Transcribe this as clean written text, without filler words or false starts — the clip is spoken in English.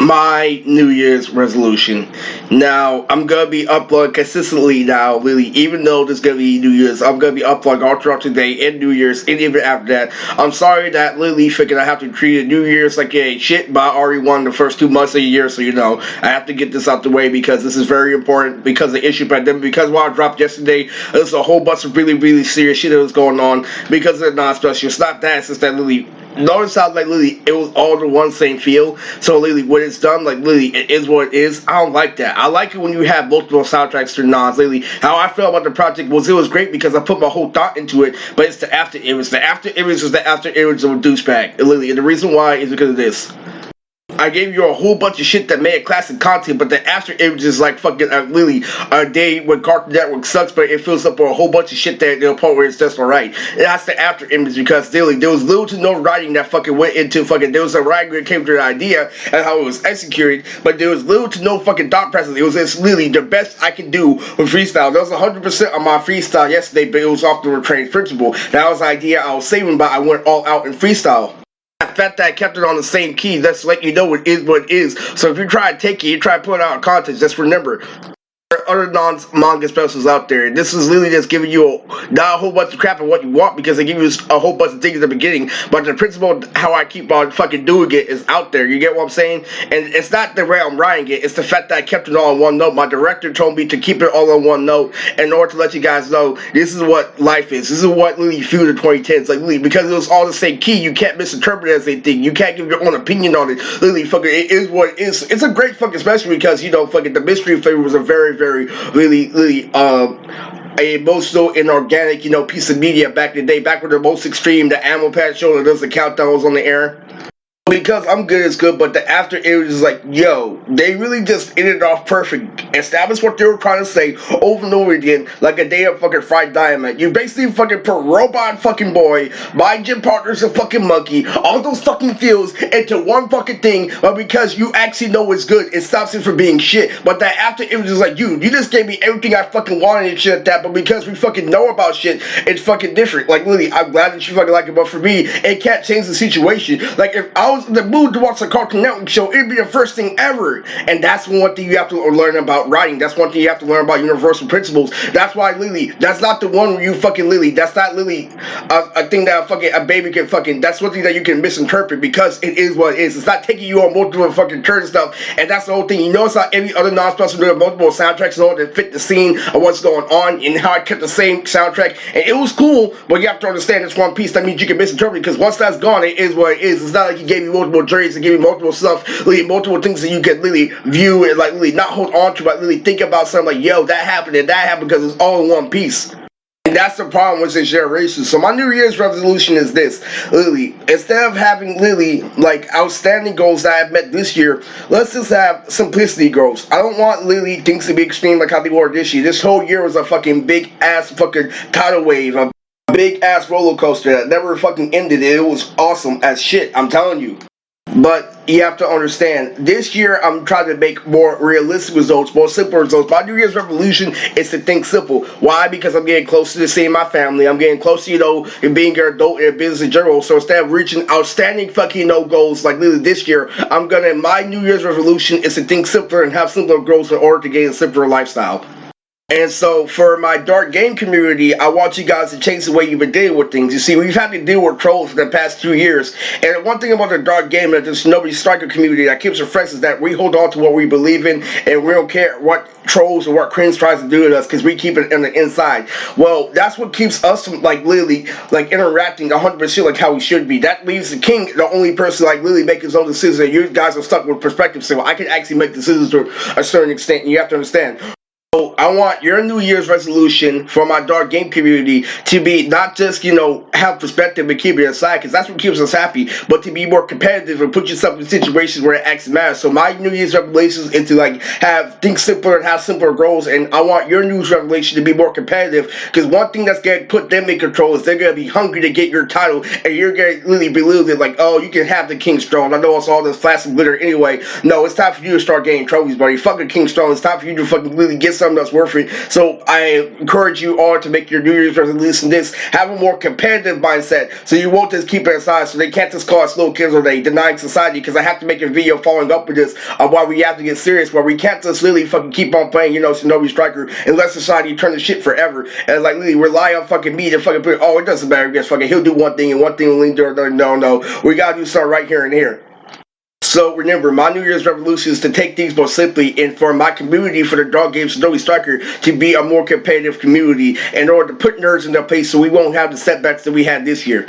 my New Year's resolution. Now, I'm gonna be uploading consistently now, Lily. Even though there's gonna be New Year's, I'm gonna be uploading all throughout today and New Year's, and even after that. I'm sorry that Lily figured I have to treat New Year's like a shit, but I already won the first 2 months of the year, so I have to get this out the way because this is very important because of the issue pandemic. Because what I dropped yesterday, there's a whole bunch of really serious shit that was going on because of the non-special. It's not that, it's just that Lily. Notice how like Lily, it was all the one same feel. So Lily, when it's done, like Lily, it is what it is. I don't like that. I like it when you have multiple soundtracks to Nas. Lily, how I felt about the project was it was great because I put my whole thought into it. But it's the after image. The after image is the after image of a douchebag, Lily. And the reason why is because of this. I gave you a whole bunch of shit that made classic content, but the after image is like fucking Lily. A day when Cartoon Network sucks, but it fills up with a whole bunch of shit that to the point where it's just alright. And that's the after image because Lily, there was little to no writing that fucking went into fucking. There was a writer that came to the idea and how it was executed, but there was little to no fucking thought process. It was just Lily the best I could do with freestyle. That was 100% on my freestyle yesterday, but it was off the retrained principle. That was the idea I was saving, but I went all out in freestyle. The fact that I kept it on the same key, that's let you know it is what it is. So if you try to take it, you try to put it out of context, just remember, there are other non-manga specials out there. This is literally just giving you not a whole bunch of crap of what you want because they give you a whole bunch of things at the beginning, but the principle of how I keep on fucking doing it is out there. You get what I'm saying? And it's not the way I'm writing it, it's the fact that I kept it all on one note. My director told me to keep it all on one note in order to let you guys know this is what life is. This is what Lily you feel in the 2010s. Like Lily, because it was all the same key, you can't misinterpret it as anything. You can't give your own opinion on it. Lily, fucking, it is what it is. It's a great fucking special because, fucking the mystery flavor was a very, really, a emotional and organic, piece of media back in the day, back when the most extreme, the Animal Pad show that does the countdown was on the air. Because I'm good is good, but the after image is like, yo, they really just ended it off perfect. Established what they were trying to say over and over again, like a day of fucking fried diamond. You basically fucking put Robot fucking Boy, My Gym Partner's a fucking monkey, all those fucking feels into one fucking thing, but because you actually know it's good, it stops it from being shit. But that after image is like, you just gave me everything I fucking wanted and shit like that, but because we fucking know about shit, it's fucking different. Like, Lily, I'm glad that you fucking like it, but for me, it can't change the situation. Like, if I was in the mood to watch a Cartoon Network show, it'd be the first thing ever. And that's one thing you have to learn about writing. That's one thing you have to learn about universal principles. That's why Lily, that's not the one where you fucking Lily. That's not Lily a thing that a baby can fucking, that's one thing that you can misinterpret because it is what it is. It's not taking you on multiple fucking turns and stuff. And that's the whole thing. You notice how every other non-special doing multiple soundtracks in order to fit the scene of what's going on and how I kept the same soundtrack. And it was cool, but you have to understand it's one piece. That means you can misinterpret it because once that's gone, it is what it is. It's not like he gave you multiple journeys and give you multiple stuff, really multiple things that you can really view and like really not hold on to, but really think about something like, yo, that happened and that happened because it's all in one piece. And that's the problem with this generation. So my New Year's resolution is this, Lily. Instead of having Lily like outstanding goals that I've met this year, let's just have simplicity goals. I don't want Lily things to be extreme like how they were this year. This whole year was a fucking big ass fucking tidal wave, a big ass roller coaster that never fucking ended. It was awesome as shit, I'm telling you. But you have to understand, this year I'm trying to make more realistic results, more simple results. My New Year's resolution is to think simple. Why? Because I'm getting closer to seeing my family. I'm getting closer, in being an adult in business in general. So instead of reaching outstanding fucking goals like literally this year, my New Year's resolution is to think simpler and have simpler goals in order to gain a simpler lifestyle. And so for my dark game community, I want you guys to change the way you've been dealing with things. You see, we've had to deal with trolls for the past 2 years. And one thing about the dark game that there's nobody striker community that keeps us fresh is that we hold on to what we believe in and we don't care what trolls or what cringe tries to do with us because we keep it on the inside. Well, that's what keeps us from literally interacting 100% like how we should be. That leaves the king the only person literally make his own decisions, and you guys are stuck with perspective. So I can actually make decisions to a certain extent, and you have to understand. So I want your New Year's resolution for my dark game community to be not just, have perspective and keep it aside, because that's what keeps us happy, but to be more competitive and put yourself in situations where it actually matters. So my New Year's revelation is to have think simpler and have simpler goals, and I want your New Year's revelation to be more competitive, because one thing that's going to put them in control is they're going to be hungry to get your title, and you're going to really believe it oh, you can have the King's Throne. I know it's all this flash and glitter anyway. No, it's time for you to start getting trophies, buddy. Fucking King's Throne. It's time for you to fucking really get something that's it's worth it. So I encourage you all to make your New Year's resolution this. Have a more competitive mindset, so you won't just keep it aside, so they can't just call us little kids or they denying society, because I have to make a video following up with this why we have to get serious, where we can't just literally fucking keep on playing, Shinobi Striker, unless society turn the shit forever, and like literally rely on fucking me to fucking put, oh, it doesn't matter, because fucking he'll do one thing and one thing will lead to another. No, we gotta do something right here and here. So remember, my New Year's resolution is to take things more simply, and for my community, for the Dog Game Shinobi Striker, to be a more competitive community in order to put nerds in their place so we won't have the setbacks that we had this year.